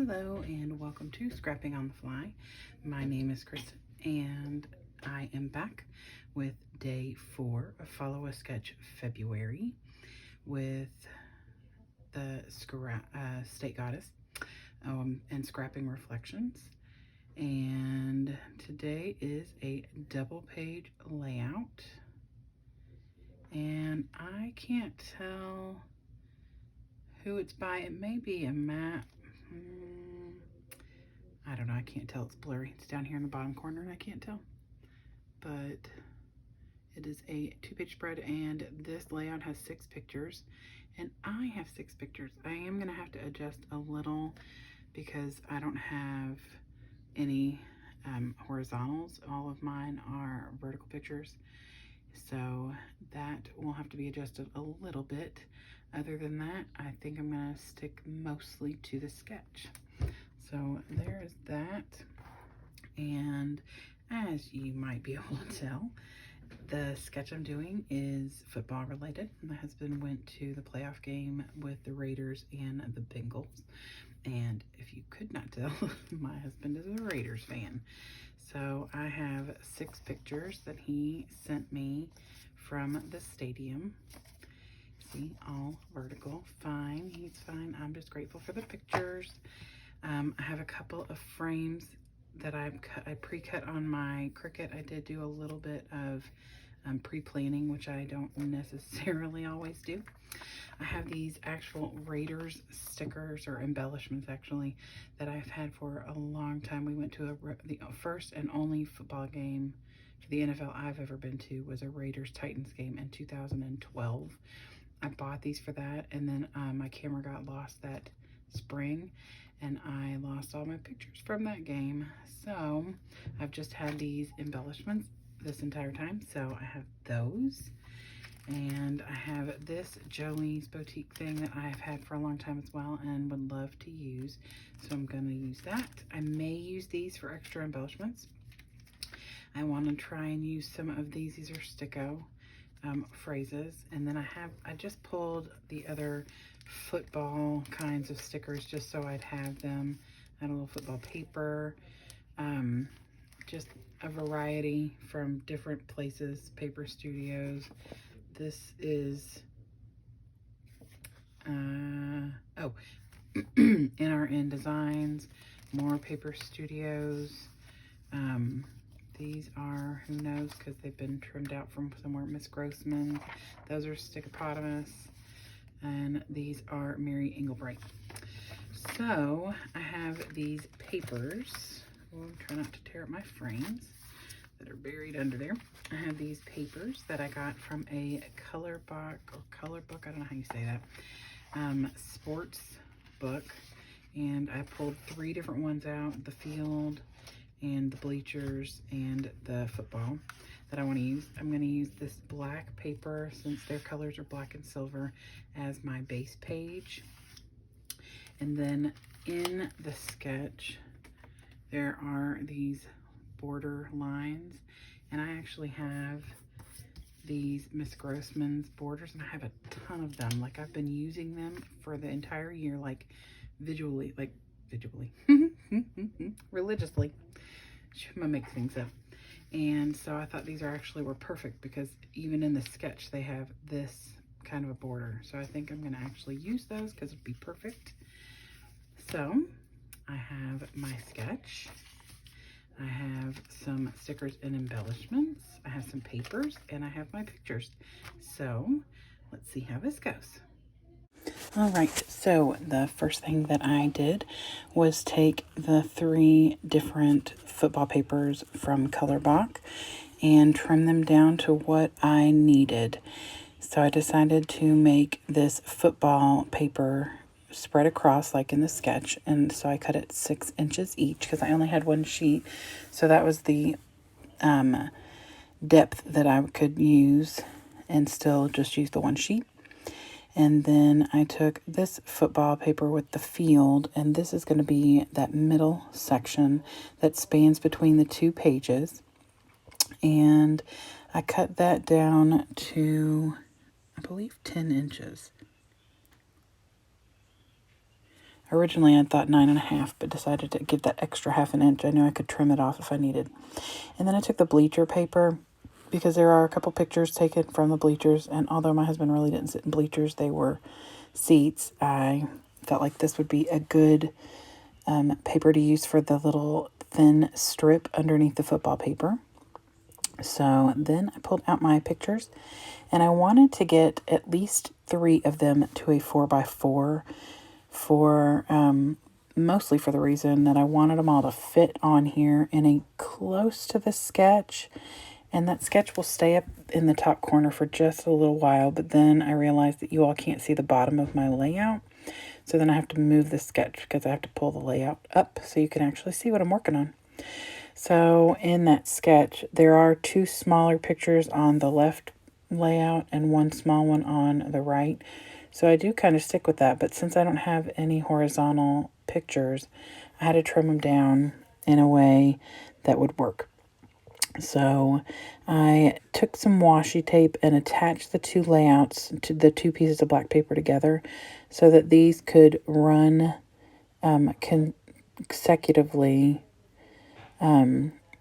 Hello and welcome to Scrapping on the Fly. My name is Kristen and I am back with day 4 of Follow a Sketch February with the State Goddess and Scrapping Reflections. And today is a double page layout and I can't tell who it's by. It may be a map. I don't know, I can't tell, it's blurry. It's down here in the bottom corner and I can't tell. But it is a 2-page spread and this layout has 6 pictures and I have 6 pictures. I am gonna have to adjust a little because I don't have any horizontals. All of mine are vertical pictures. So that will have to be adjusted a little bit. Other than that, I think I'm gonna stick mostly to the sketch. So there's that, and as you might be able to tell, the sketch I'm doing is football related. My husband went to the playoff game with the Raiders and the Bengals, and if you could not tell, my husband is a Raiders fan. So I have 6 pictures that he sent me from the stadium. See, all vertical, fine, he's fine. I'm just grateful for the pictures. I have a couple of frames that I pre-cut on my Cricut. I did do a little bit of pre-planning, which I don't necessarily always do. I have these actual Raiders stickers, or embellishments actually, that I've had for a long time. We went to the first and only football game for the NFL I've ever been to was a Raiders-Titans game in 2012. I bought these for that, and then my camera got lost that spring and I lost all my pictures from that game. So I've just had these embellishments this entire time. So I have those, and I have this Jolie's Boutique thing that I've had for a long time as well and would love to use. So I'm going to use that. I may use these for extra embellishments. I want to try and use some of these. These are sticko phrases. And then I just pulled the other football kinds of stickers just so I'd have them. I had a little football paper, just a variety from different places, Paper Studios. This is NRN Designs, more Paper Studios. These are, who knows, because they've been trimmed out from somewhere, Miss Grossman. Those are Stickopotamus. And these are Mary Englebright. So I have these papers. We'll try not to tear up my frames that are buried under there. I have these papers that I got from a color book, I don't know how you say that, sports book. And I pulled 3 different ones out, the field and the bleachers and the football, that I want to use. I'm going to use this black paper, since their colors are black and silver, as my base page. And then in the sketch, there are these border lines, and I actually have these Miss Grossman's borders, and I have a ton of them. Like, I've been using them for the entire year, like visually, religiously. I'm gonna make things up. And so I thought these were perfect, because even in the sketch they have this kind of a border. So I think I'm gonna actually use those because it'd be perfect. So I have my sketch. I have some stickers and embellishments. I have some papers, and I have my pictures. So let's see how this goes. All right, so the first thing that I did was take the 3 different football papers from Colorbach and trim them down to what I needed. So I decided to make this football paper spread across like in the sketch, and so I cut it 6 inches each because I only had 1 sheet. So that was the depth that I could use and still just use the 1 sheet. And then I took this football paper with the field, and this is going to be that middle section that spans between the 2 pages. And I cut that down to, I believe, 10 inches. Originally I thought 9.5, but decided to give that extra half an inch. I knew I could trim it off if I needed. And then I took the bleacher paper because there are a couple pictures taken from the bleachers, and although my husband really didn't sit in bleachers, they were seats. I felt like this would be a good paper to use for the little thin strip underneath the football paper. So then I pulled out my pictures, and I wanted to get at least 3 of them to a 4x4 for mostly for the reason that I wanted them all to fit on here in a close to the sketch. And that sketch will stay up in the top corner for just a little while, but then I realized that you all can't see the bottom of my layout. So then I have to move the sketch because I have to pull the layout up so you can actually see what I'm working on. So in that sketch, there are 2 smaller pictures on the left layout and 1 small one on the right. So I do kind of stick with that, but since I don't have any horizontal pictures, I had to trim them down in a way that would work. So I took some washi tape and attached the 2 layouts to the 2 pieces of black paper together so that these could run consecutively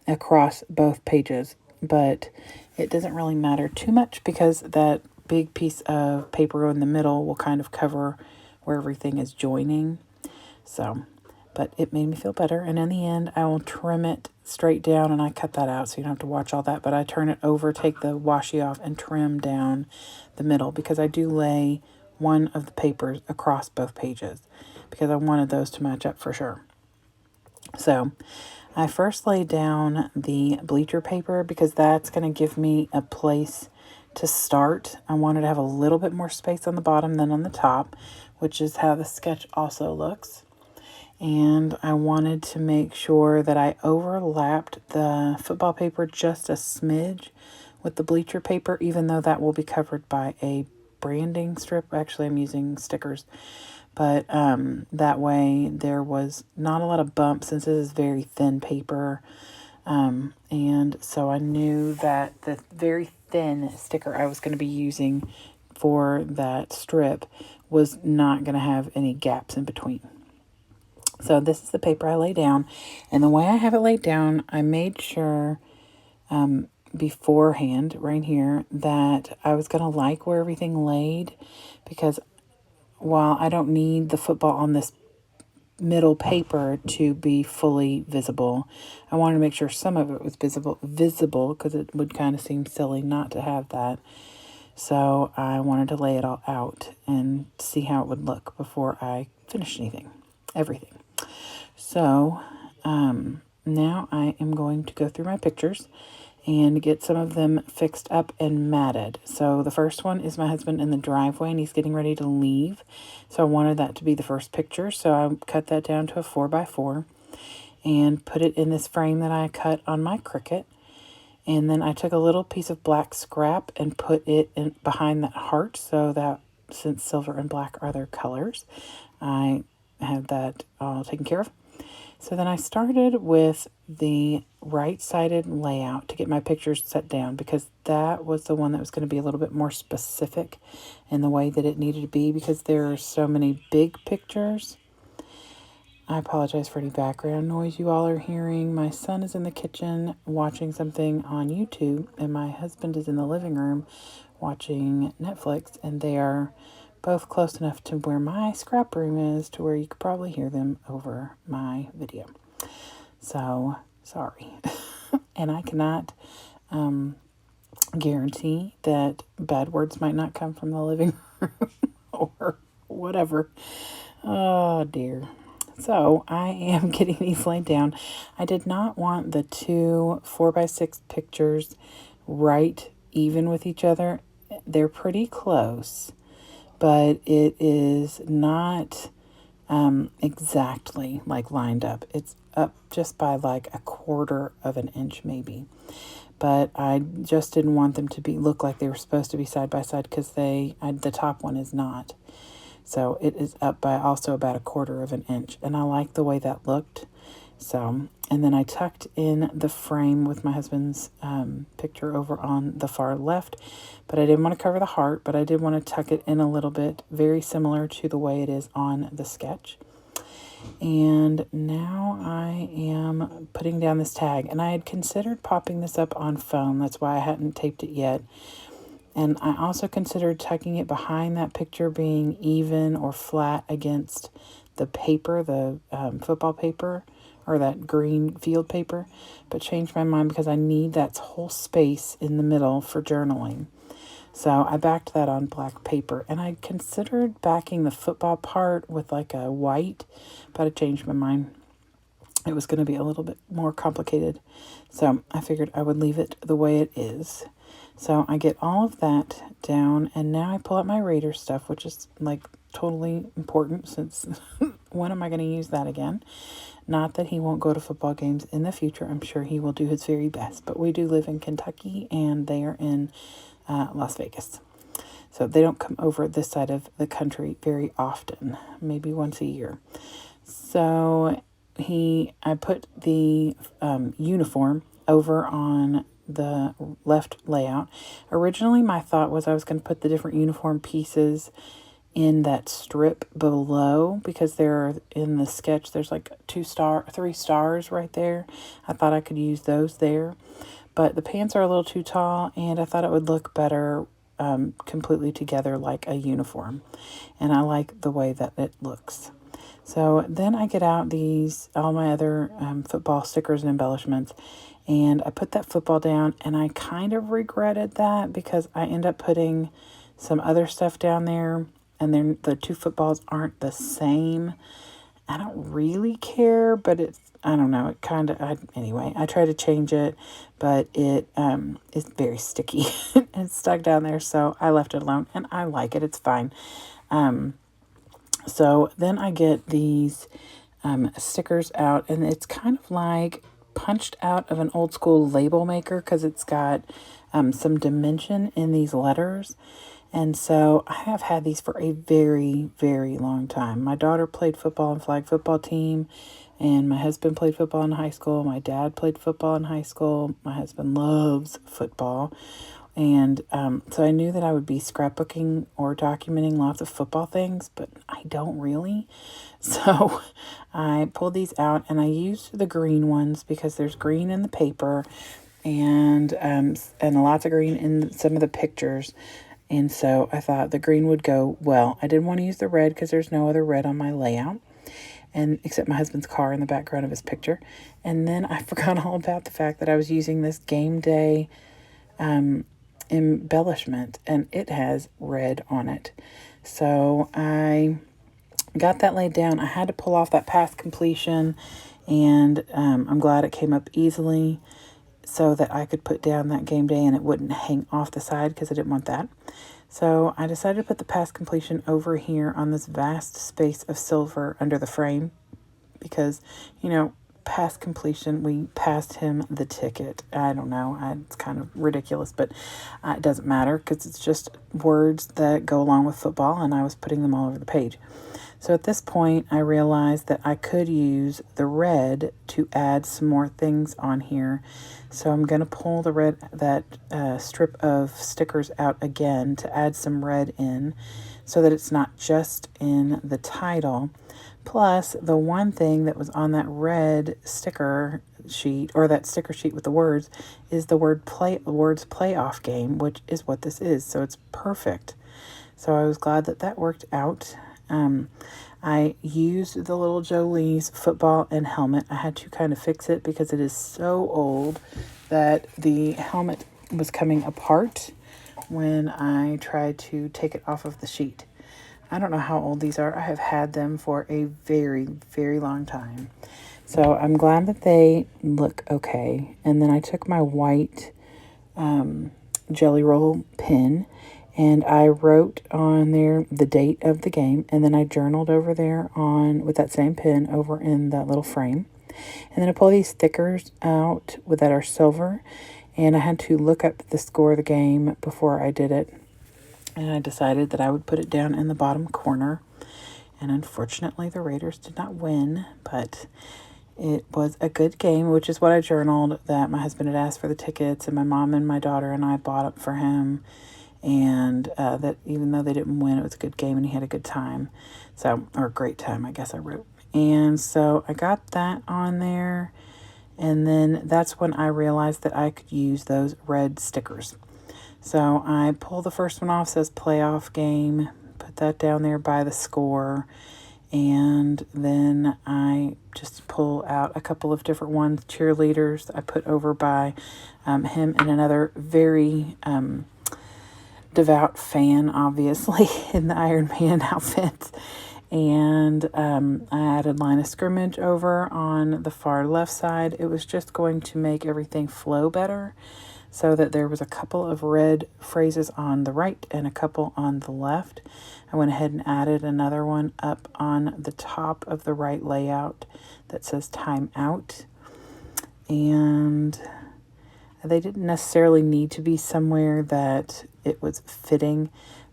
across both pages. But it doesn't really matter too much because that big piece of paper in the middle will kind of cover where everything is joining. So, but it made me feel better. And in the end, I will trim it straight down, and I cut that out so you don't have to watch all that. But I turn it over, take the washi off, and trim down the middle because I do lay one of the papers across both pages because I wanted those to match up for sure. So I first laid down the bleacher paper because that's going to give me a place to start. I wanted to have a little bit more space on the bottom than on the top, which is how the sketch also looks. And I wanted to make sure that I overlapped the football paper just a smidge with the bleacher paper, even though that will be covered by a branding strip. Actually, I'm using stickers. But that way there was not a lot of bumps since this is very thin paper. And so I knew that the very thin sticker I was going to be using for that strip was not going to have any gaps in between. So this is the paper I lay down. And the way I have it laid down, I made sure beforehand right here that I was going to like where everything laid, because while I don't need the football on this middle paper to be fully visible, I wanted to make sure some of it was visible because it would kind of seem silly not to have that. So I wanted to lay it all out and see how it would look before I finished everything. So now I am going to go through my pictures and get some of them fixed up and matted. So the first one is my husband in the driveway, and he's getting ready to leave. So I wanted that to be the first picture. So I cut that down to a 4x4 and put it in this frame that I cut on my Cricut. And then I took a little piece of black scrap and put it in behind that heart, so that since silver and black are their colors, I had that all taken care of. So then I started with the right-sided layout to get my pictures set down, because that was the one that was going to be a little bit more specific in the way that it needed to be, because there are so many big pictures. I apologize for any background noise you all are hearing. My son is in the kitchen watching something on YouTube, and my husband is in the living room watching Netflix, and they are both close enough to where my scrap room is to where you could probably hear them over my video. So, sorry. And I cannot guarantee that bad words might not come from the living room or whatever. Oh, dear. So, I am getting these laid down. I did not want the 2 4x6 pictures right even with each other. They're pretty close, but it is not exactly like lined up. It's up just by like a 1/4 of an inch maybe. But I just didn't want them to look like they were supposed to be side by side, because the top one is not. So it is up by also about a 1/4 of an inch, and I like the way that looked. So, and then I tucked in the frame with my husband's picture over on the far left, but I didn't want to cover the heart, but I did want to tuck it in a little bit, very similar to the way it is on the sketch. And now I am putting down this tag. And I had considered popping this up on foam. That's why I hadn't taped it yet. And I also considered tucking it behind that picture being even or flat against the paper, the football paper, or that green field paper, but changed my mind because I need that whole space in the middle for journaling. So I backed that on black paper, and I considered backing the football part with like a white, but I changed my mind. It was going to be a little bit more complicated. So I figured I would leave it the way it is. So I get all of that down, and now I pull out my Raider stuff, which is like totally important since when am I going to use that again? Not that he won't go to football games in the future. I'm sure he will do his very best, but we do live in Kentucky, and they are in Las Vegas. So they don't come over this side of the country very often, maybe once a year. So I put the uniform over on the left layout. Originally, my thought was I was going to put the different uniform pieces in that strip below, because they're in the sketch. There's like 3 stars right there. I thought I could use those there, but the pants are a little too tall, and I thought it would look better completely together like a uniform, and I like the way that it looks. So then I get out all my other football stickers and embellishments, and I put that football down, and I kind of regretted that because I end up putting some other stuff down there, and then the 2 footballs aren't the same. I don't really care, but I don't know, it kind of, anyway, I try to change it, but it is very sticky. It's stuck down there, so I left it alone, and I like it. It's fine. So then I get these stickers out, and it's kind of like punched out of an old school label maker because it's got some dimension in these letters. And so I have had these for a very, very long time. My daughter played football on flag football team, and my husband played football in high school. My dad played football in high school. My husband loves football. And so I knew that I would be scrapbooking or documenting lots of football things, but I don't really. So I pulled these out, and I used the green ones because there's green in the paper, and lots of green in some of the pictures. And so I thought the green would go well. I didn't want to use the red because there's no other red on my layout, and except my husband's car in the background of his picture. And then I forgot all about the fact that I was using this game day embellishment, and it has red on it. So I got that laid down. I had to pull off that past completion, and I'm glad it came up easily so that I could put down that game day and it wouldn't hang off the side because I didn't want that. So I decided to put the past completion over here on this vast space of silver under the frame because, past completion, we passed him the ticket. I don't know. It's kind of ridiculous, but it doesn't matter because it's just words that go along with football, and I was putting them all over the page. So at this point, I realized that I could use the red to add some more things on here. So I'm going to pull that strip of stickers out again to add some red in so that it's not just in the title. Plus, the one thing that was on that red sticker sheet, or that sticker sheet with the words, is the words playoff game, which is what this is. So it's perfect. So I was glad that worked out. I used the little Jolie's football and helmet. I had to kind of fix it because it is so old that the helmet was coming apart when I tried to take it off of the sheet. I don't know how old these are. I have had them for a very, very long time. So I'm glad that they look okay. And then I took my white Jelly Roll pen, and I wrote on there the date of the game, and then I journaled over there with that same pen over in that little frame. And then I pull these stickers out that are silver, and I had to look up the score of the game before I did it. And I decided that I would put it down in the bottom corner. And unfortunately, the Raiders did not win, but it was a good game, which is what I journaled, that my husband had asked for the tickets, and my mom and my daughter and I bought up for him. And that even though they didn't win, it was a good game and he had a good time. Or a great time, I guess I wrote. And so I got that on there. And then that's when I realized that I could use those red stickers. So I pull the first one off, says playoff game, put that down there by the score. And then I just pull out a couple of different ones, cheerleaders I put over by him and another very devout fan, obviously, in the Iron Man outfits. And I added line of scrimmage over on the far left side. It was just going to make everything flow better, so that there was a couple of red phrases on the right and a couple on the left. I went ahead and added another one up on the top of the right layout that says time out. And they didn't necessarily need to be somewhere that it was fitting,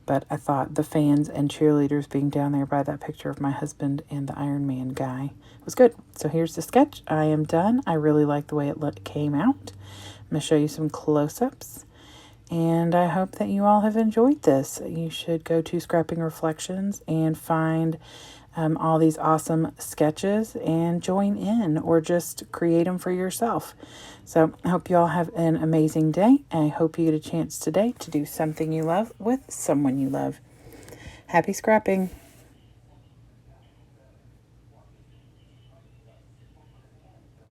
but I thought the fans and cheerleaders being down there by that picture of my husband and the Iron Man guy was good. So here's the sketch. I am done. I really like the way it came out. I'm going to show you some close-ups, and I hope that you all have enjoyed this. You should go to Scrapping Reflections and find all these awesome sketches and join in, or just create them for yourself. So I hope you all have an amazing day. I hope you get a chance today to do something you love with someone you love. Happy scrapping!